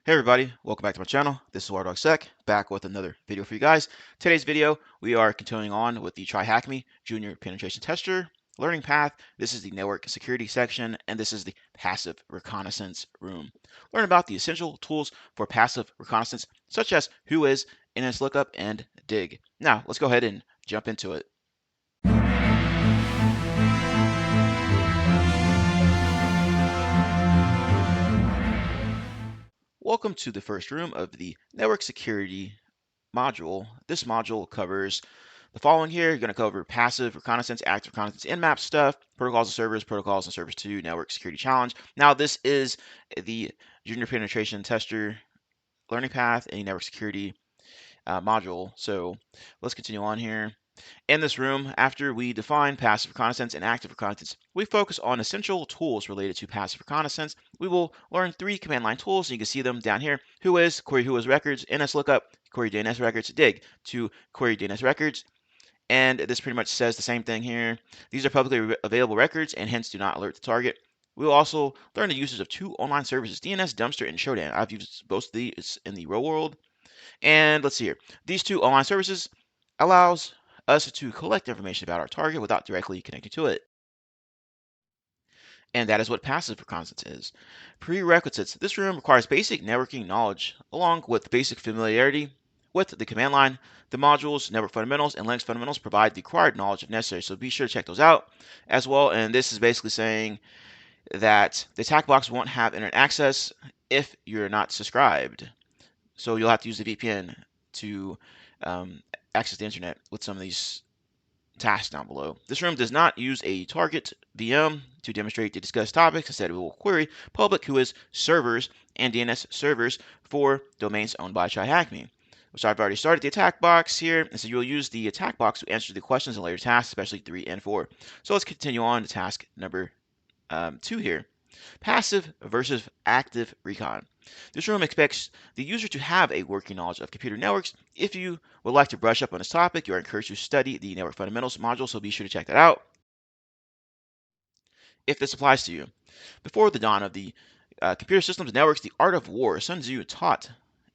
Hey everybody, welcome back to my channel. This is WireDogSec, back with another video for you guys. Today's video, we are continuing on with the TryHackMe Junior Penetration Tester learning path. This is the network security section, and this is the passive reconnaissance room. Learn about the essential tools for passive reconnaissance, such as Whois, NS Lookup, and Dig. Now, let's go ahead and jump into it. Welcome to the first room of the network security module. This module covers the following here. You're going to cover passive reconnaissance, active reconnaissance, in-map stuff, protocols and servers 2, network security challenge. Now, this is the junior penetration tester learning path and network security module. So let's continue on here. In this room, after we define passive reconnaissance and active reconnaissance, we focus on essential tools related to passive reconnaissance. We will learn 3 command line tools, and you can see them down here. Whois, query Whois records, NS lookup, query DNS records, dig to query DNS records. And this pretty much says the same thing here. These are publicly available records and hence do not alert the target. We will also learn the uses of 2 online services, DNS Dumpster and Showdown. I've used both of these in the real world. And let's see here. These 2 online services allows us to collect information about our target without directly connecting to it. And that is what passive reconnaissance is. Prerequisites. This room requires basic networking knowledge, along with basic familiarity with the command line. The modules, network fundamentals, and Linux fundamentals provide the required knowledge if necessary, so be sure to check those out as well. And this is basically saying that the attack box won't have internet access if you're not subscribed. So you'll have to use the VPN to access the internet with some of these tasks down below. This room does not use a target VM to demonstrate the discussed topics. Instead, we will query public Whois servers and DNS servers for domains owned by TryHackMe. So I've already started the attack box here, and so you'll use the attack box to answer the questions in later tasks, especially 3 and 4. So let's continue on to task number 2 here. Passive versus active recon. This room expects the user to have a working knowledge of computer networks. If you would like to brush up on this topic, you are encouraged to study the Network Fundamentals module, so be sure to check that out if this applies to you. Before the dawn of the computer systems and networks, the art of war, Sun Tzu taught,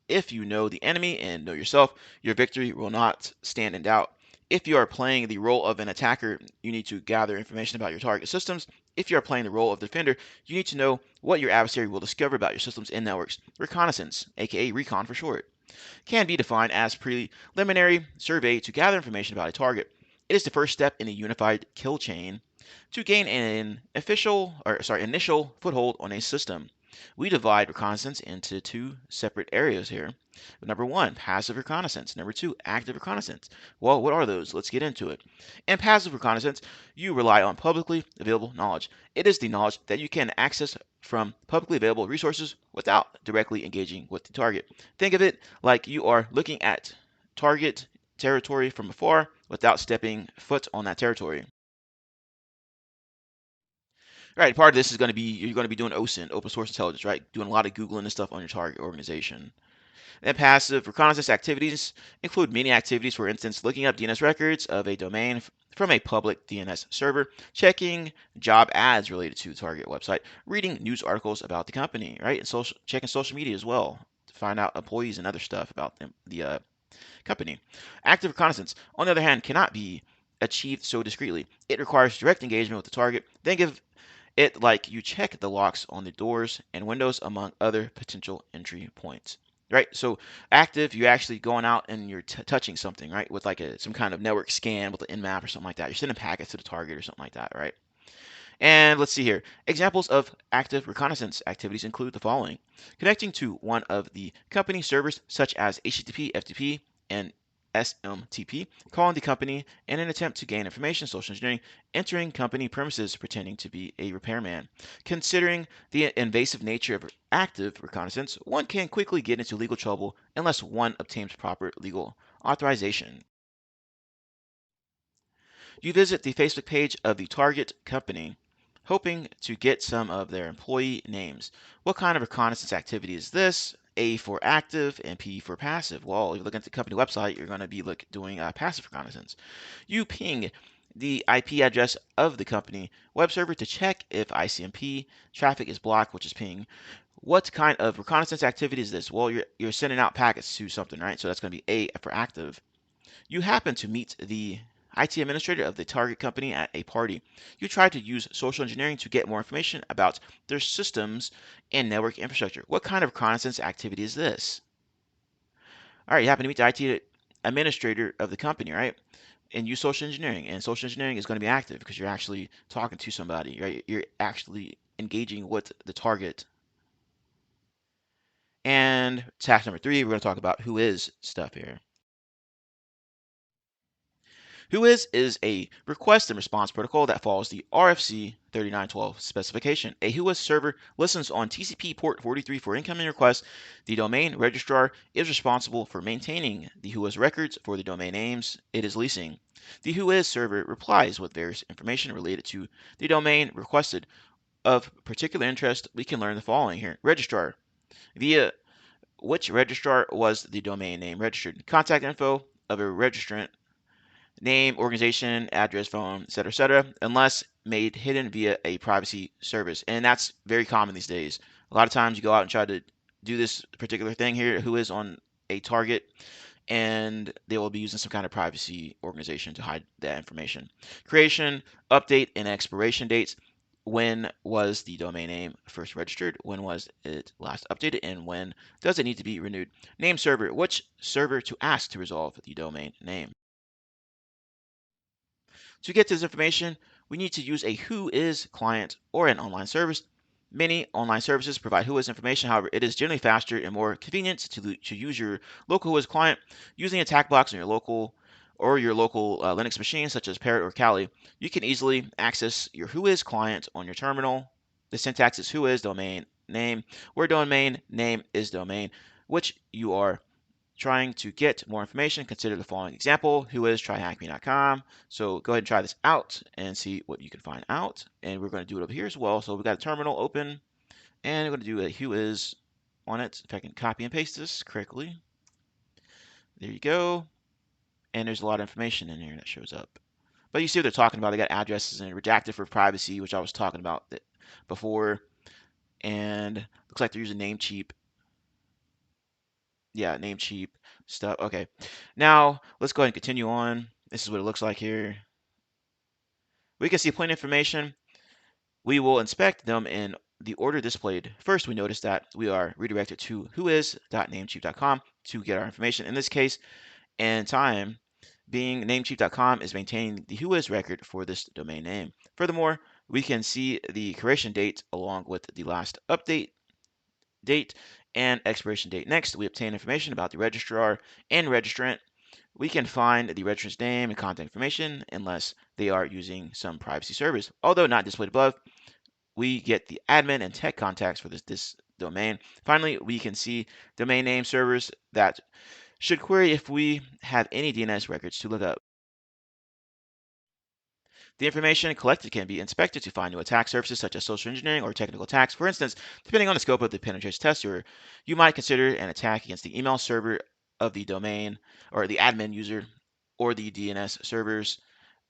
if you know the enemy and know yourself, your victory will not stand in doubt. If you are playing the role of an attacker, you need to gather information about your target systems. If you are playing the role of defender, you need to know what your adversary will discover about your systems and networks. Reconnaissance, aka Recon for short, can be defined as preliminary survey to gather information about a target. It is the first step in a unified kill chain to gain an initial foothold on a system. We divide reconnaissance into 2 separate areas here. Number 1, passive reconnaissance. Number 2, active reconnaissance. Well, what are those? Let's get into it. In passive reconnaissance, you rely on publicly available knowledge. It is the knowledge that you can access from publicly available resources without directly engaging with the target. Think of it like you are looking at target territory from afar without stepping foot on that territory. Right, part of this is going to be you're going to be doing OSINT, open source intelligence, right? Doing a lot of Googling and stuff on your target organization. And passive reconnaissance activities include many activities, for instance, looking up DNS records of a domain from a public DNS server, checking job ads related to the target website, reading news articles about the company, right? And checking social media as well to find out employees and other stuff about the company. Active reconnaissance, on the other hand, cannot be achieved so discreetly. It requires direct engagement with the target. Think of it like you check the locks on the doors and windows among other potential entry points. Right, so active, you're actually going out and you're touching something, right, with like some kind of network scan with an nmap or something like that. You're sending packets to the target or something like that, right? And let's see here. Examples of active reconnaissance activities include the following: connecting to one of the company servers, such as HTTP, FTP, and SMTP, calling the company in an attempt to gain information, social engineering, entering company premises pretending to be a repairman. Considering the invasive nature of active reconnaissance, one can quickly get into legal trouble unless one obtains proper legal authorization. You visit the Facebook page of the target company, hoping to get some of their employee names. What kind of reconnaissance activity is this? A for active and P for passive. Well, if you look at the company website, you're going to be doing passive reconnaissance. You ping the IP address of the company web server to check if ICMP traffic is blocked, which is ping. What kind of reconnaissance activity is this? Well, you're sending out packets to something, right? So that's going to be A for active. You happen to meet the IT administrator of the target company at a party. You try to use social engineering to get more information about their systems and network infrastructure. What kind of reconnaissance activity is this? All right, you happen to meet the IT administrator of the company, right? And use social engineering. And social engineering is going to be active because you're actually talking to somebody, right? You're actually engaging with the target. And task number 3, we're going to talk about who is stuff here. Whois is a request and response protocol that follows the RFC 3912 specification. A Whois server listens on TCP port 43 for incoming requests. The domain registrar is responsible for maintaining the Whois records for the domain names it is leasing. The Whois server replies with various information related to the domain requested. Of particular interest, we can learn the following here. Registrar. Via which registrar was the domain name registered? Contact info of a registrant, name, organization, address, phone, etc., unless made hidden via a privacy service. And that's very common these days. A lot of times you go out and try to do this particular thing here, who is on a target, and they will be using some kind of privacy organization to hide that information. Creation, update, and expiration dates. When was the domain name first registered? When was it last updated? And when does it need to be renewed? Name server. Which server to ask to resolve the domain name? To get this information, we need to use a Whois client or an online service. Many online services provide Whois information. However, it is generally faster and more convenient to use your local Whois client using attack box on your local Linux machine, such as Parrot or Kali. You can easily access your Whois client on your terminal. The syntax is Whois domain name, where domain name is domain, which you are trying to get more information, consider the following example. Whois TryHackMe.com. So go ahead and try this out and see what you can find out. And we're going to do it over here as well. So we've got a terminal open, and we're going to do a Whois on it. If I can copy and paste this correctly. There you go. And there's a lot of information in here that shows up. But you see what they're talking about. They got addresses and redacted for privacy, which I was talking about before. And looks like they're using Namecheap. Yeah, Namecheap stuff. Okay. Now, let's go ahead and continue on. This is what it looks like here. We can see plenty of information. We will inspect them in the order displayed. First, we notice that we are redirected to whois.namecheap.com to get our information. In this case, and time being, namecheap.com is maintaining the Whois record for this domain name. Furthermore, we can see the creation date along with the last update date and expiration date. Next, we obtain information about the registrar and registrant. We can find the registrant's name and contact information unless they are using some privacy service. Although not displayed above, we get the admin and tech contacts for this domain. Finally, we can see domain name servers that should query if we have any DNS records to look up. The information collected can be inspected to find new attack surfaces such as social engineering or technical attacks. For instance, depending on the scope of the penetration test, you might consider an attack against the email server of the domain or the admin user or the DNS servers,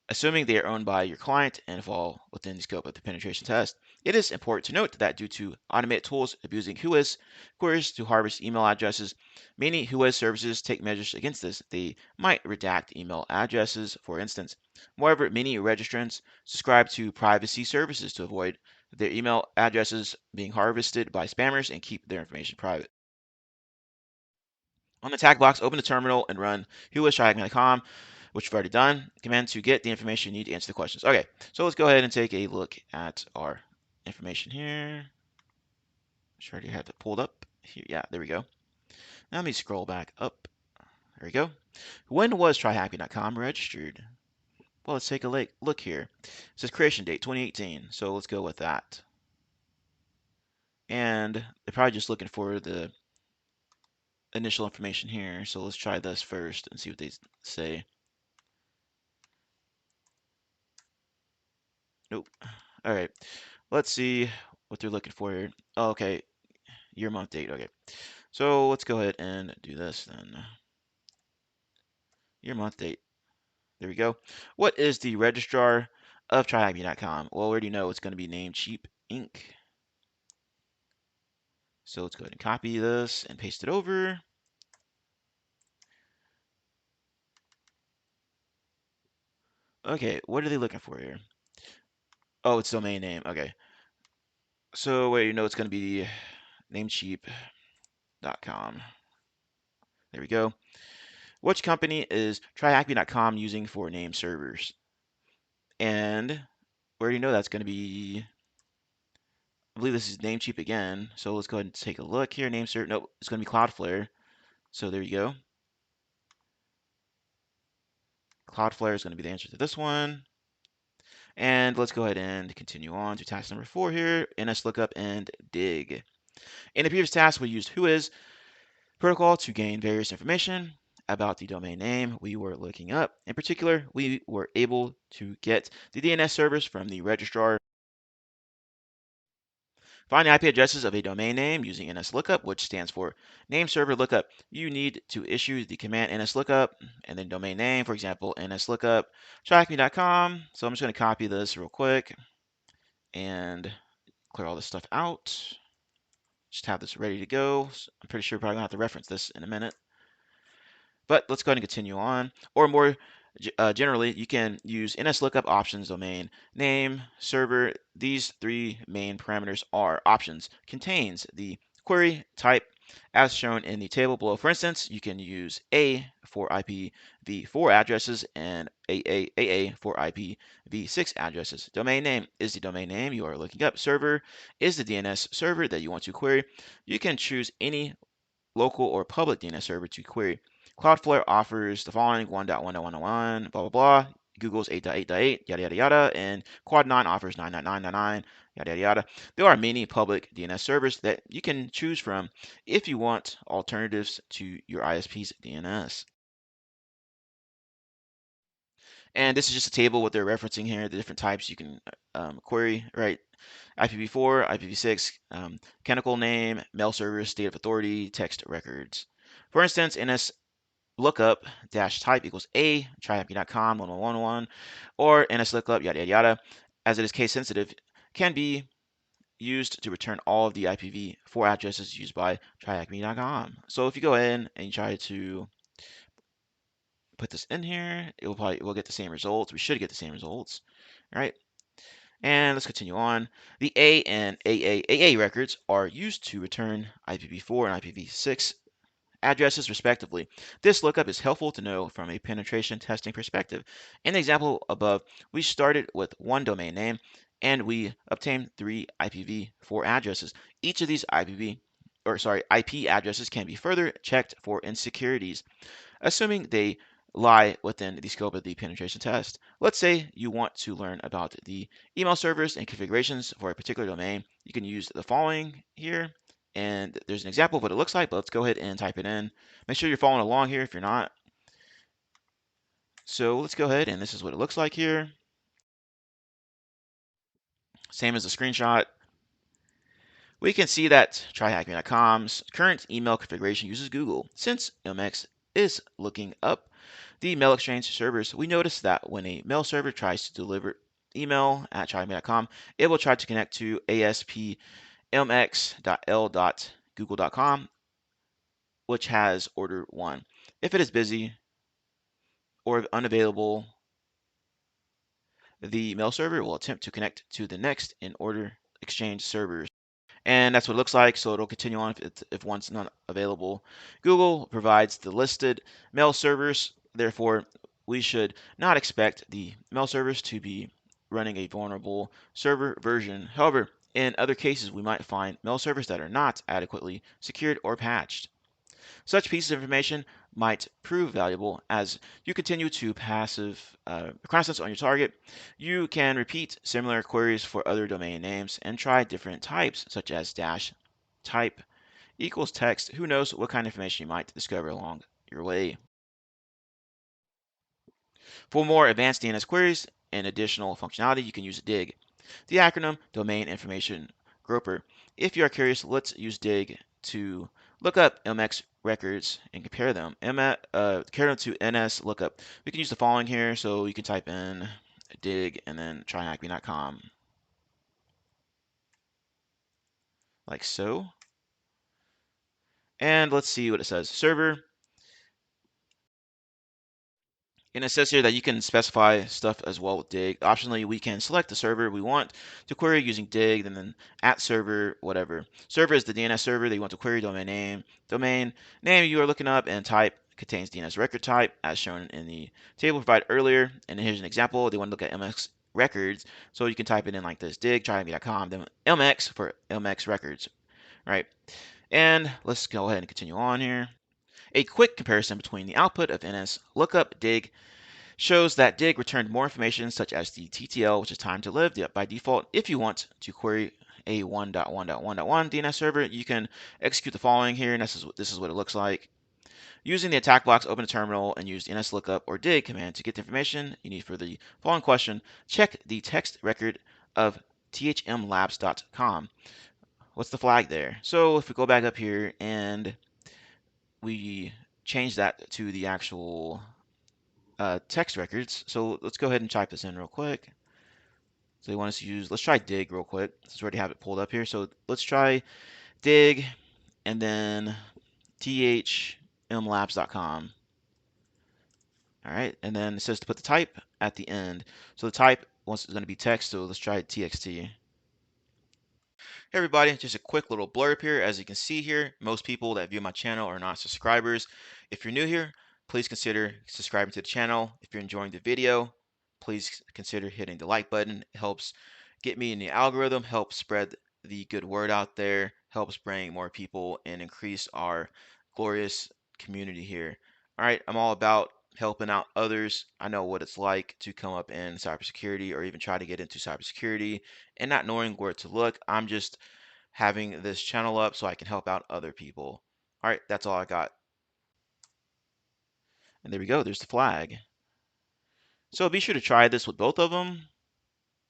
assuming they are owned by your client and fall within the scope of the penetration test. It is important to note that due to automated tools abusing Whois queries to harvest email addresses, many Whois services take measures against this. They might redact email addresses, for instance. Moreover, many registrants subscribe to privacy services to avoid their email addresses being harvested by spammers and keep their information private. On the tag box, open the terminal and run whois.com, which we've already done. Command to get the information you need to answer the questions. Okay, so let's go ahead and take a look at our information here. Sure, I have it pulled up here. Yeah, there we go. Now let me scroll back up. There we go. When was TryHackMe.com registered? Well, let's take a look here. It says creation date 2018, so let's go with that. And they're probably just looking for the initial information here, so let's try this first and see what they say. Nope. All right. Let's see what they're looking for here. Oh, okay. Year, month, date. Okay. So let's go ahead and do this then. Year, month, date. There we go. What is the registrar of TryHackMe.com? Well, we already know it's going to be Namecheap Inc. So let's go ahead and copy this and paste it over. Okay, what are they looking for here? Oh, it's domain name. Okay. So where you know it's going to be namecheap.com. There we go. Which company is TryHackMe.com using for name servers? And where do you know that's going to be? I believe this is Namecheap again. So let's go ahead and take a look here. Name server. Nope, it's going to be Cloudflare. So there you go. Cloudflare is going to be the answer to this one. And let's go ahead and continue on to task number 4 here. NSLOOKUP and dig. In the previous task, we used whois protocol to gain various information about the domain name we were looking up. In particular, we were able to get the DNS servers from the registrar. Find the IP addresses of a domain name using NSLOOKUP, which stands for Name Server Lookup. You need to issue the command NSLOOKUP and then domain name, for example, NSLOOKUP TryHackMe.com. So I'm just going to copy this real quick and clear all this stuff out. Just have this ready to go. I'm pretty sure we're probably going to have to reference this in a minute. But let's go ahead and continue on. Or more generally, you can use NSLOOKUP options domain name server. These 3 main parameters are options contains the query type as shown in the table below. For instance, you can use A for IPv4 addresses and AA for IPv6 addresses. Domain name is the domain name you are looking up. Server is the DNS server that you want to query. You can choose any local or public DNS server to query. Cloudflare offers the following 1.1.1.1, blah, blah, blah. Google's 8.8.8, yada, yada, yada. And Quad 9 offers 9.9.9, yada, yada, yada. There are many public DNS servers that you can choose from if you want alternatives to your ISP's DNS. And this is just a table what they're referencing here, the different types you can query, right? IPv4, IPv6, canonical name, mail service, state of authority, text records. For instance, NSLOOKUP dash type equals A, tryhackme.com 1111, or NSLOOKUP yada yada yada, as it is case sensitive, can be used to return all of the IPv4 addresses used by tryhackme.com. So if you go in and you try to put this in here, we'll get the same results. We should get the same results. All right. And let's continue on. The A and AAAA records are used to return IPv4 and IPv6 addresses respectively. This lookup is helpful to know from a penetration testing perspective. In the example above, we started with one domain name and we obtained 3 IPv4 addresses. Each of these IP addresses can be further checked for insecurities, assuming they lie within the scope of the penetration test. Let's say you want to learn about the email servers and configurations for a particular domain. You can use the following here, and there's an example of what it looks like, but let's go ahead and type it in. Make sure you're following along here if you're not. So let's go ahead, and this is what it looks like here. Same as the screenshot. We can see that TryHackMe.com's current email configuration uses Google. Since MX is looking up the mail exchange servers, we notice that when a mail server tries to deliver email at TryHackMe.com, it will try to connect to aspmx.l.google.com, which has order 1. If it is busy or unavailable, the mail server will attempt to connect to the next in order exchange servers. And that's what it looks like. So it'll continue on if one's not available. Google provides the listed mail servers. Therefore, we should not expect the mail servers to be running a vulnerable server version. However, in other cases, we might find mail servers that are not adequately secured or patched. Such pieces of information might prove valuable as you continue to passive reconnaissance on your target. You can repeat similar queries for other domain names and try different types, such as dash type equals text. Who knows what kind of information you might discover along your way. For more advanced DNS queries and additional functionality, you can use dig. The acronym Domain Information Grouper. If you are curious, let's use dig to look up MX records and compare them. Compare them to NS lookup. We can use the following here, so you can type in dig and then tryhackme.com like so. And let's see what it says. Server. And it says here that you can specify stuff as well with dig. Optionally, we can select the server we want to query using dig, and then at server, whatever. Server is the DNS server that you want to query, domain name. Domain name you are looking up, and type contains DNS record type as shown in the table provided earlier. And here's an example. They want to look at MX records, so you can type it in like this: dig tryhackme.com, then MX for MX records, right? And let's go ahead and continue on here. A quick comparison between the output of NS lookup dig shows that dig returned more information such as the TTL, which is time to live by default. If you want to query a 1.1.1.1 DNS server, you can execute the following here, and this is what it looks like. Using the attack box, open a terminal and use the nslookup or dig command to get the information you need for the following question. Check the text record of thmlabs.com. What's the flag there? So if we go back up here and we change that to the actual text records. So let's go ahead and type this in real quick. So they want us to use, let's try dig real quick since we already have it pulled up here. So let's try dig and then thmlabs.com. All right, and then it says to put the type at the end. So the type is going to be text, so let's try txt. Hey everybody, just a quick little blurb here. As you can see here, most people that view my channel are not subscribers. If you're new here, please consider subscribing to the channel. If you're enjoying the video, please consider hitting the like button. It helps get me in the algorithm, helps spread the good word out there, helps bring more people and increase our glorious community here. All right, I'm all about helping out others. I know what it's like to come up in cybersecurity or even try to get into cybersecurity and not knowing where to look. I'm just having this channel up so I can help out other people. All right, that's all I got. And there we go, there's the flag. So be sure to try this with both of them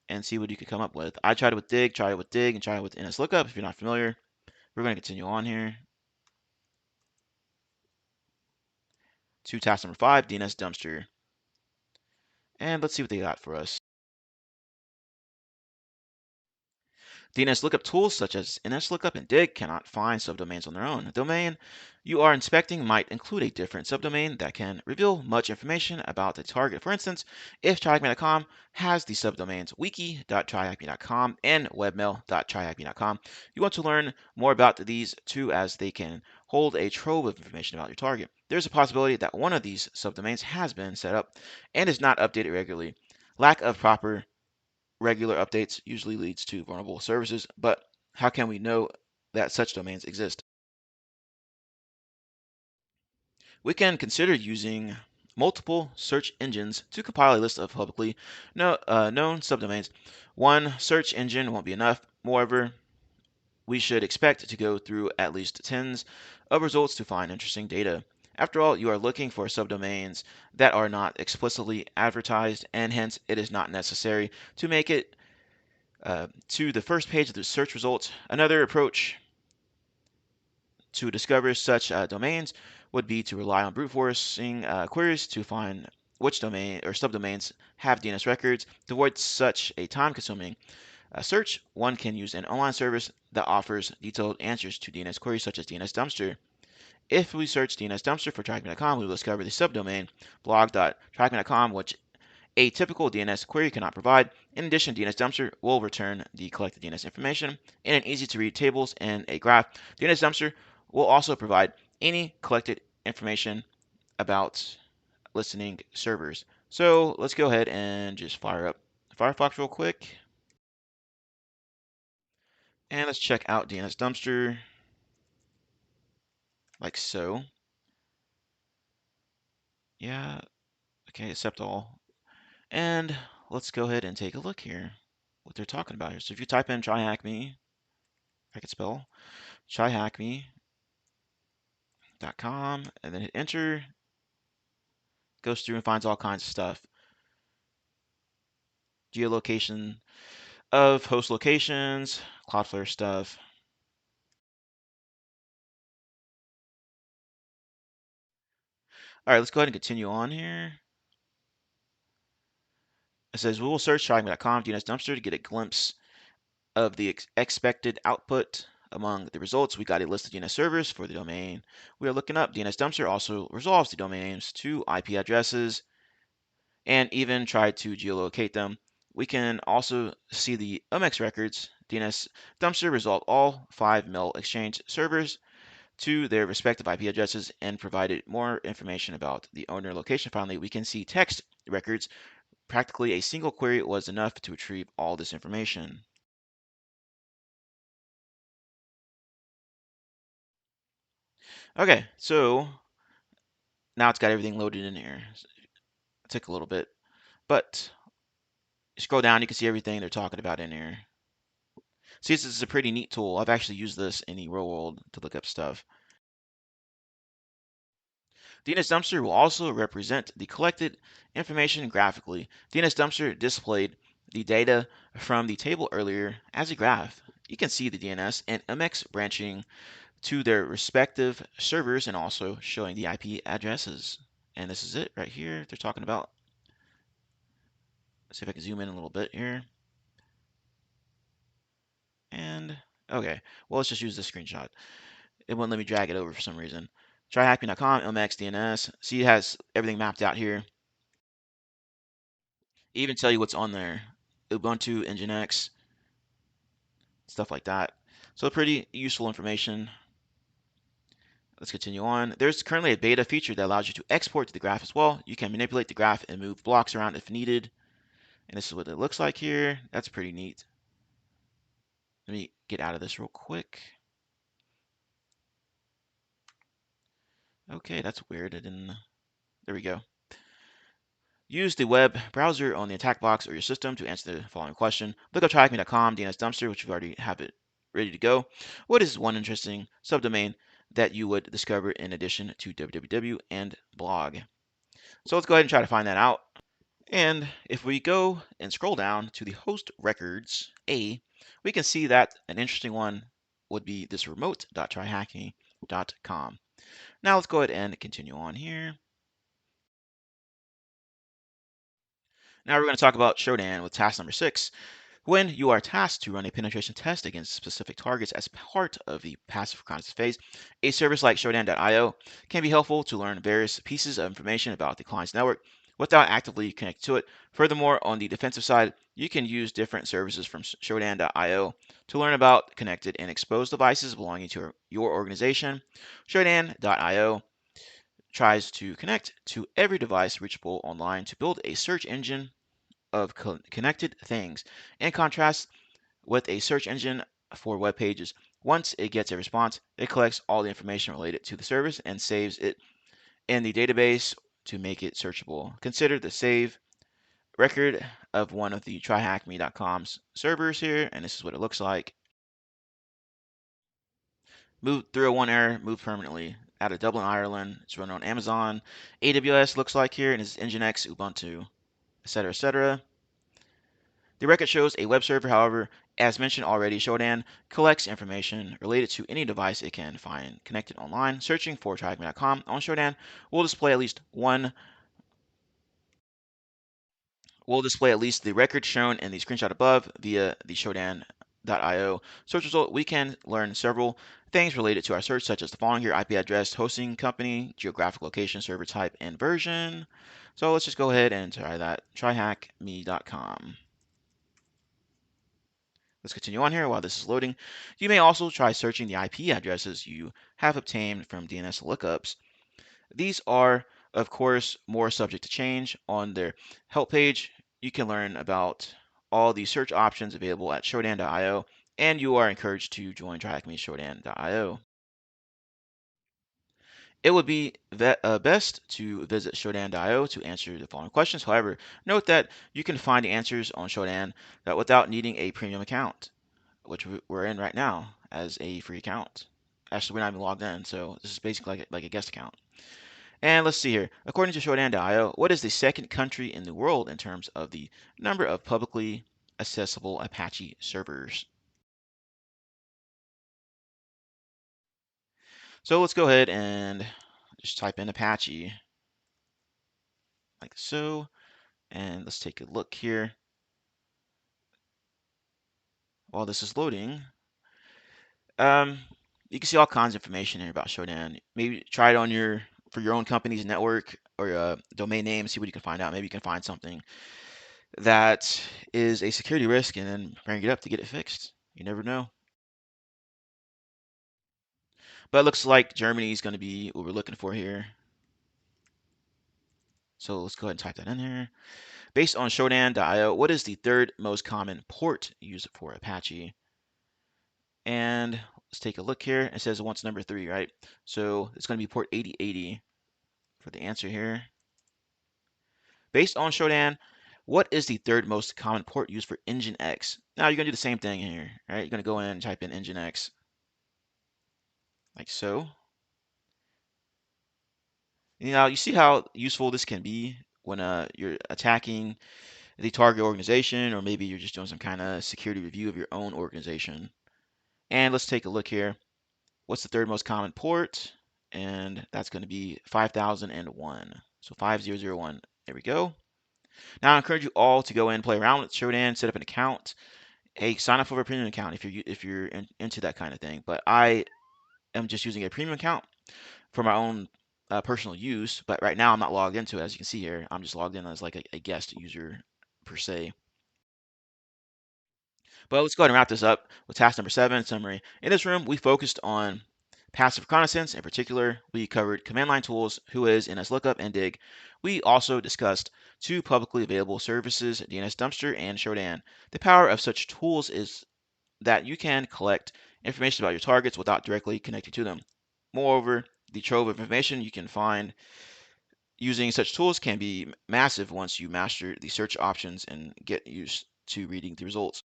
and see what you can come up with. I tried it with dig, tried it with dig, and tried it with nslookup. If you're not familiar, we're going to continue on here to task number 5, DNS dumpster. And let's see what they got for us. DNS lookup tools such as nslookup and dig cannot find subdomains on their own. A domain you are inspecting might include a different subdomain that can reveal much information about the target. For instance, if tryhackme.com has the subdomains wiki.tryhackme.com and webmail.tryhackme.com, you want to learn more about these two as they can hold a trove of information about your target. There's a possibility that one of these subdomains has been set up and is not updated regularly. Lack of proper regular updates usually leads to vulnerable services, but how can we know that such domains exist? We can consider using multiple search engines to compile a list of publicly known subdomains. One search engine won't be enough. Moreover, we should expect to go through at least tens of results to find interesting data. After all, you are looking for subdomains that are not explicitly advertised, and hence it is not necessary to make it to the first page of the search results. Another approach to discover such domains would be to rely on brute forcing queries to find which domain or subdomains have DNS records. To avoid such a time-consuming search, one can use an online service that offers detailed answers to DNS queries such as DNS Dumpster. If we search DNS Dumpster for TryHackMe.com, we will discover the subdomain blog.tryhackme.com, which a typical DNS query cannot provide. In addition, DNS Dumpster will return the collected DNS information in an easy-to-read tables and a graph. DNS Dumpster will also provide any collected information about listening servers. So let's go ahead and just fire up Firefox real quick. And let's check out DNS Dumpster like so. Yeah, okay, accept all. And let's go ahead and take a look here, what they're talking about here. So if you type in TryHackMe, I can spell TryHackMe.com and then hit enter, goes through and finds all kinds of stuff. Geolocation of host locations, Cloudflare stuff. All right, let's go ahead and continue on here. It says we will search TryHackMe.com DNS dumpster to get a glimpse of the expected output Among the results, we got a list of DNS servers for the domain we are looking up. DNS Dumpster also resolves the domain names to IP addresses and even try to geolocate them. We can also see the MX records. DNS Dumpster resolved all 5 mail exchange servers to their respective IP addresses and provided more information about the owner location. Finally, we can see text records. Practically a single query was enough to retrieve all this information. Okay, so now it's got everything loaded in here. It took a little bit, but scroll down, you can see everything they're talking about in here. See, this is a pretty neat tool. I've actually used this in the real world to look up stuff. DNS Dumpster will also represent the collected information graphically. DNS Dumpster displayed the data from the table earlier as a graph. You can see the DNS and MX branching to their respective servers and also showing the IP addresses. And this is it right here. They're talking about. Let's see if I can zoom in a little bit here. And okay, well, let's just use this screenshot. It wouldn't let me drag it over for some reason. TryHackMe.com, MX, DNS. See, it has everything mapped out here. Even tell you what's on there. Ubuntu, Nginx, stuff like that. So pretty useful information. Let's continue on. There's currently a beta feature that allows you to export to the graph as well. You can manipulate the graph and move blocks around if needed. And this is what it looks like here. That's pretty neat. Let me get out of this real quick. Okay, that's weird. There we go. Use the web browser on the attack box or your system to answer the following question. Look up tryhackme.com DNS dumpster, which we already have it ready to go. What is one interesting subdomain that you would discover in addition to www and blog? So let's go ahead and try to find that out. And if we go and scroll down to the host records A, we can see that an interesting one would be this remote.tryhacking.com. Now let's go ahead and continue on here. Now we're going to talk about Shodan with task number 6. When you are tasked to run a penetration test against specific targets as part of the passive reconnaissance phase, a service like Shodan.io can be helpful to learn various pieces of information about the client's network without actively connecting to it. Furthermore, on the defensive side, you can use different services from Shodan.io to learn about connected and exposed devices belonging to your organization. Shodan.io tries to connect to every device reachable online to build a search engine of connected things. In contrast with a search engine for web pages, once it gets a response, it collects all the information related to the service and saves it in the database to make it searchable. Consider the save record of one of the tryhackme.com's servers here, and this is what it looks like. Move 301 error, move permanently. Out of Dublin, Ireland. It's run on Amazon. AWS looks like here, and it's Nginx, Ubuntu, etc., etc. The record shows a web server, however, as mentioned already, Shodan collects information related to any device it can find connected online. Searching for TryHackMe.com on Shodan will display at least the record shown in the screenshot above via the Shodan.io search result. We can learn several things related to our search, such as the following here: IP address, hosting company, geographic location, server type, and version. So let's just go ahead and try that. TryHackMe.com. Let's continue on here while this is loading. You may also try searching the IP addresses you have obtained from DNS lookups. These are, of course, more subject to change. On their help page, you can learn about all the search options available at Shodan.io, and you are encouraged to join TryHackMe Shodan.io. It would be best to visit Shodan.io to answer the following questions. However, note that you can find the answers on Shodan without needing a premium account, which we're in right now as a free account. Actually, we're not even logged in, so this is basically like a guest account. And let's see here. According to Shodan.io, what is the second country in the world in terms of the number of publicly accessible Apache servers? So let's go ahead and just type in Apache like so. And let's take a look here while this is loading. Um, you can see all kinds of information here about Shodan. Maybe try it on for your own company's network or domain name, see what you can find out. Maybe you can find something that is a security risk and then bring it up to get it fixed. You never know. But it looks like Germany is going to be what we're looking for here. So let's go ahead and type that in here. Based on Shodan.io, what is the third most common port used for Apache? And let's take a look here. It says it wants number 3, right? So it's going to be port 8080 for the answer here. Based on Shodan, what is the third most common port used for Nginx? Now you're going to do the same thing here, right? You're going to go in and type in Nginx like so. You see how useful this can be when you're attacking the target organization, or maybe you're just doing some kind of security review of your own organization. And let's take a look here. What's the third most common port? And that's going to be 5001. So 5001. There we go. Now I encourage you all to go in and play around with Shodan, set up an account. Hey, sign up for a premium account if you're into that kind of thing. But I am just using a premium account for my own personal use. But right now I'm not logged into it, as you can see here. I'm just logged in as like a guest user per se. But let's go ahead and wrap this up with task number 7, summary. In this room, we focused on passive reconnaissance. In particular, we covered command line tools, whois, NSLOOKUP, and dig. We also discussed 2 publicly available services, DNS Dumpster and Shodan. The power of such tools is that you can collect information about your targets without directly connecting to them. Moreover, the trove of information you can find using such tools can be massive once you master the search options and get used to reading the results.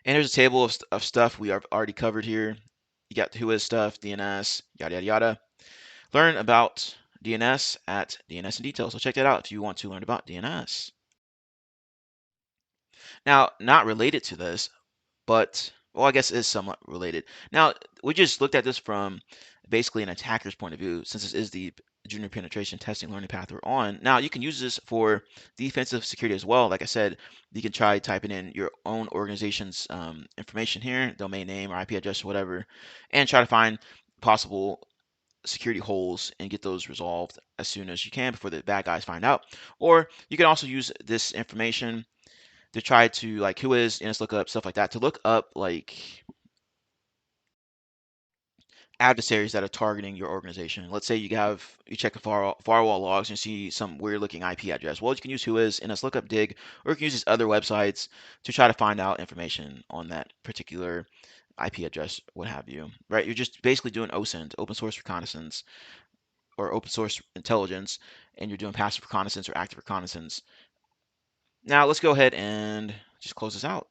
And there's a table of stuff we have already covered here. You got whois stuff, DNS, yada, yada, yada. Learn about DNS at DNS in detail. So check that out if you want to learn about DNS. Now, not related to this, but well, I guess it is somewhat related. Now, we just looked at this from basically an attacker's point of view, since this is the junior penetration testing learning path we're on. Now, you can use this for defensive security as well. Like I said, you can try typing in your own organization's information here, domain name or IP address or whatever, and try to find possible security holes and get those resolved as soon as you can before the bad guys find out. Or you can also use this information to try to like whois, NSLOOKUP, stuff like that, to look up like adversaries that are targeting your organization. Let's say you check the firewall logs and you see some weird looking IP address. Well, you can use whois, NSLOOKUP, dig, or you can use these other websites to try to find out information on that particular IP address, what have you. Right? You're just basically doing OSINT, open source reconnaissance, or open source intelligence, and you're doing passive reconnaissance or active reconnaissance. Now let's go ahead and just close this out.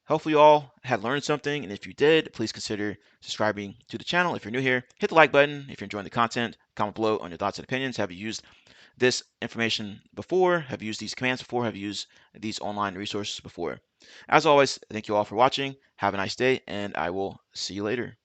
Hopefully you all have learned something, and if you did, please consider subscribing to the channel. If you're new here, hit the like button. If you're enjoying the content, comment below on your thoughts and opinions. Have you used this information before? Have you used these commands before? Have you used these online resources before? As always, thank you all for watching. Have a nice day, and I will see you later.